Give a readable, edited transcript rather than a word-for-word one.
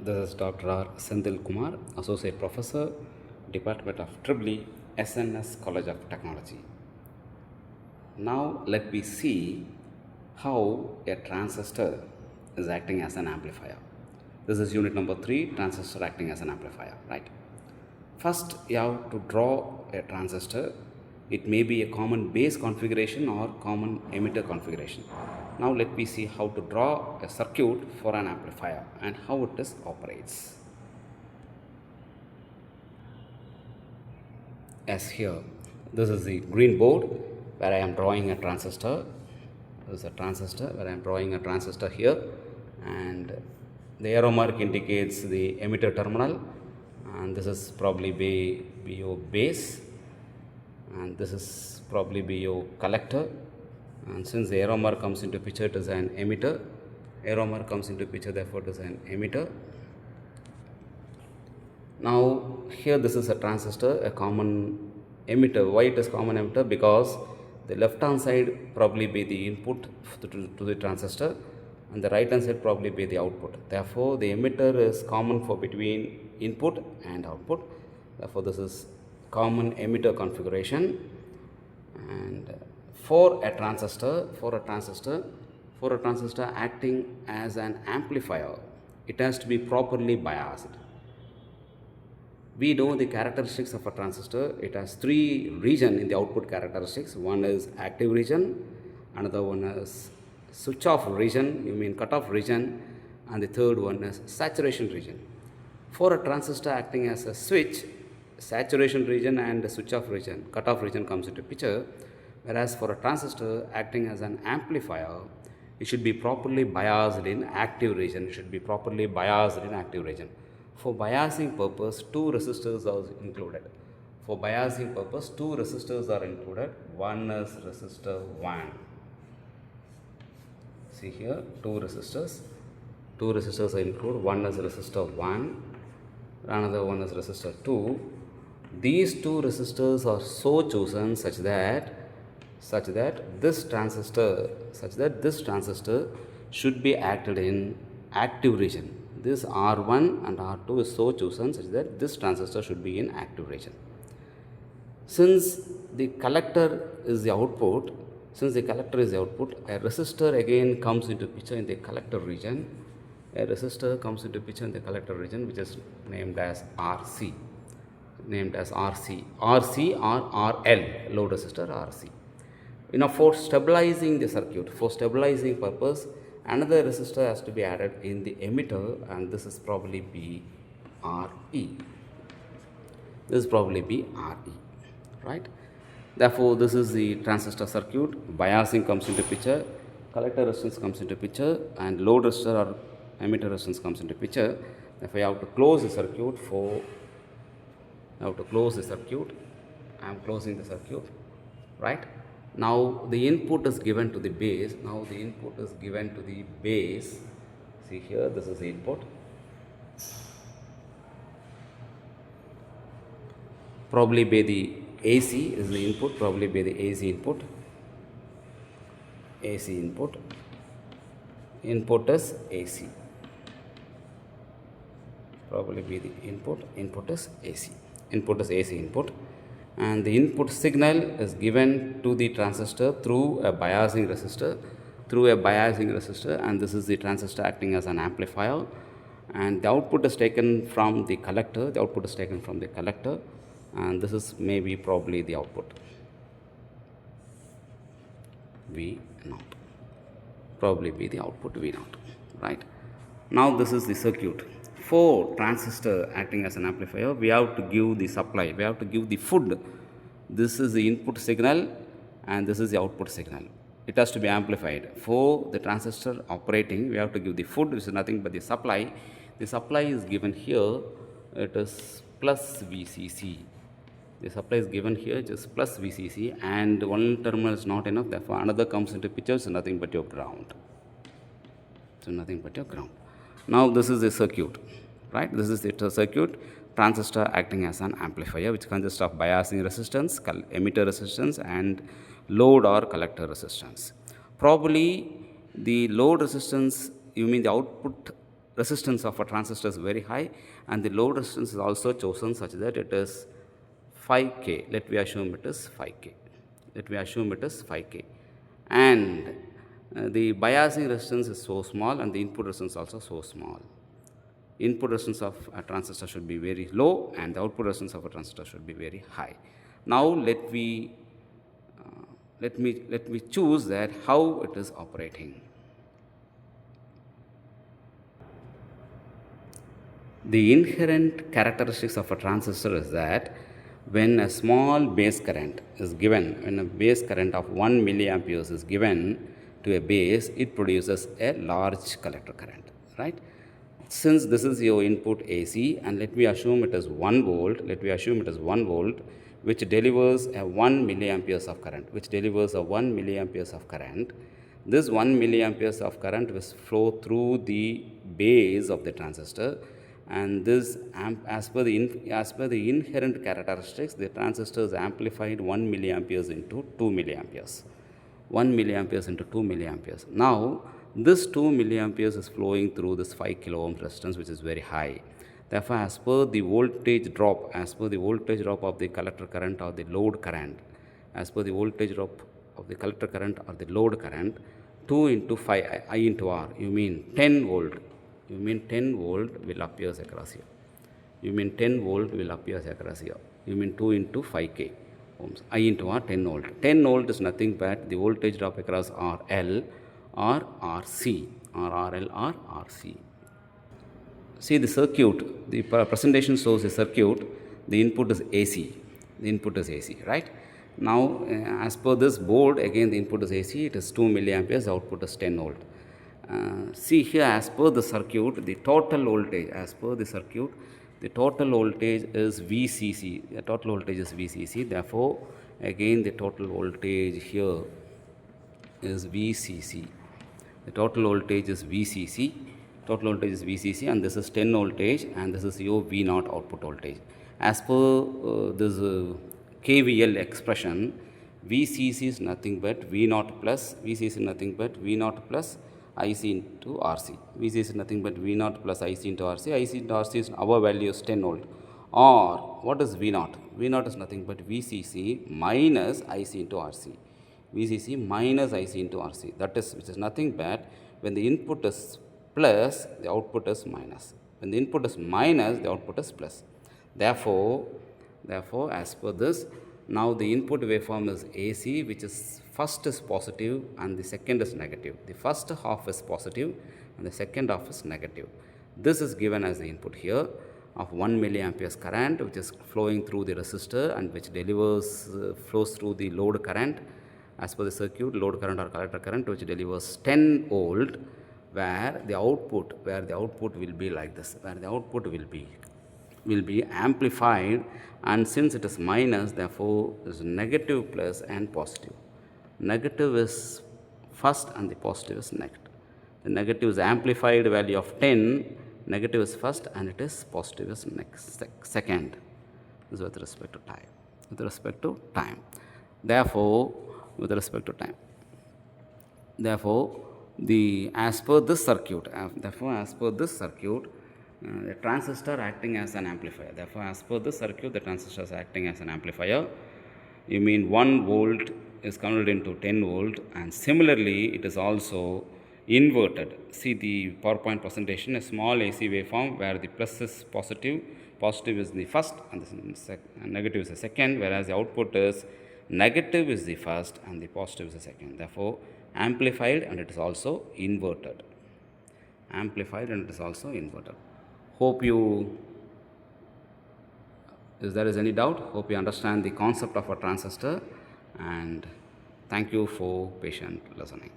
This is Dr.Senthil Kumar, Associate Professor, Department of EEE, SNS College of Technology. Now let me see how a transistor is acting as an amplifier. This is unit number 3, transistor acting as an amplifier, right? First, you have to draw a transistor. It may be a common base configuration or common emitter configuration. Now let me see how to draw a circuit for an amplifier and how it is operates. As here, this is the green board where I am drawing a transistor. This is a transistor where I am drawing a transistor here, and the arrow mark indicates the emitter terminal, and this is probably be your base, and this is probably be your collector. And since the arrow mark comes into picture, it is an emitter. Arrow mark comes into picture, therefore it is an emitter. Now here this is a transistor, a common emitter. Why it is common emitter? Because the left hand side probably be the input to the transistor, and the right hand side probably be the output. Therefore the emitter is common for between input and output. Therefore this is common emitter configuration. And for a transistor acting as an amplifier, it has to be properly biased. We know the characteristics of a transistor. It has 3 regions in the output characteristics. One is active region, another one is switch off region, cut off region, and the third one is saturation region. For a transistor acting as a switch, saturation region and switch off region, cut off region comes into picture. Whereas for a transistor acting as an amplifier, it should be properly biased in active region. For biasing purpose, 2 resistors are included. One is resistor 1. See here, 2 resistors. 2 resistors are included. One is resistor 1. Another one is resistor 2. These 2 resistors are so chosen such that this transistor should be acted in active region. This R1 and R2 is so chosen such that this transistor should be in active region. Since the collector is the output, a resistor again comes into picture in the collector region. Which is named as RC. RC or RL, load resistor RC. For stabilizing the circuit, for stabilizing purpose, another resistor has to be added in the emitter, and this is probably be RE. Right? Therefore, this is the transistor circuit. Biasing comes into picture, collector resistance comes into picture, and load resistor or emitter resistance comes into picture. Therefore, you have to close the circuit. I am closing the circuit. Right? Now the input is given to the base. See here, this is the input. Probably be the AC is the input. Input is AC. Probably be the input. Input is AC input. And the input signal is given to the transistor through a biasing resistor, and this is the transistor acting as an amplifier, and the output is taken from the collector, and this is maybe probably the output V0, probably be the output V0, right? Now this is the circuit. For transistor acting as an amplifier, we have to give the supply, we have to give the food. This is the input signal and this is the output signal. It has to be amplified. For the transistor operating, we have to give the food, which is nothing but the supply. The supply is given here, it is plus VCC. The supply is given here, just plus VCC, and one terminal is not enough, therefore another comes into picture, so nothing but your ground. Now this is the circuit, right? This is the circuit, transistor acting as an amplifier, which consists of biasing resistance, emitter resistance, and load or collector resistance. Probably the load resistance, you mean the output resistance of a transistor is very high, and the load resistance is also chosen such that it is 5K. Let me assume it is 5K. Let me assume it is 5K. And the biasing resistance is so small, and the input resistance also so small. Input resistance of a transistor should be very low, and the output resistance of a transistor should be very high. Now let me choose that how it is operating. The inherent characteristics of a transistor is that when a small base current is given, when a base current of 1 milliamperes is given to a base, it produces a large collector current, right? Since this is your input AC, and let me assume it is 1 volt, which delivers a 1 milliamperes of current, This 1 milliamperes of current will flow through the base of the transistor, and this as per the inherent characteristics, the transistor is amplified 1 milliamperes into 2 milliamperes. 1 milliamperes into 2 milliamperes. Now, this 2 milliamperes is flowing through this 5 kilo ohm resistance, which is very high. Therefore, as per the voltage drop of the collector current or the load current, 2 into 5 I into R, you mean 10 volt. Will appear across here. You mean 2 into 5K ohms. I into R 10 volt. 10 volt is nothing but the voltage drop across RL or RC, or RL or RC. See the circuit, the presentation shows a circuit, the input is AC. Right? Now, as per this board, again the input is AC, it is 2 milliamperes, the output is 10 volt. See here, as per the circuit, the total voltage, is VCC. Therefore, again the total voltage here is VCC. And this is 10 voltage, and this is your V0 output voltage. As per this KVL expression, VCC is nothing but V0 plus IC into RC. IC into RC is our value is 10 volt. Or what is V0? V0 is nothing but VCC minus IC into RC. That is, which is nothing but when the input is plus, the output is minus. When the input is minus, the output is plus. Therefore, as per this, now the input waveform is AC, which is first is positive and the second is negative. The first half is positive and the second half is negative. This is given as the input here of 1 milliamperes current, which is flowing through the resistor and which flows through the load current. As per the circuit, load current or collector current, which delivers 10 volt, where the output will be like this, will be amplified, and since it is minus, therefore is negative plus and positive. Negative is first and the positive is negative. The negative is amplified value of 10, negative is first and it is positive is second. This is with respect to time. Therefore, as per this circuit, the transistor acting as an amplifier. You mean 1 volt is converted into 10 volt, and similarly it is also inverted. See the PowerPoint presentation, a small AC waveform where the plus is positive is the first and the negative is the second, whereas the output is negative is the first and the positive is the second. Therefore, amplified and it is also inverted. Hope you, if there is any doubt, hope you understand the concept of a transistor, and thank you for patient listening.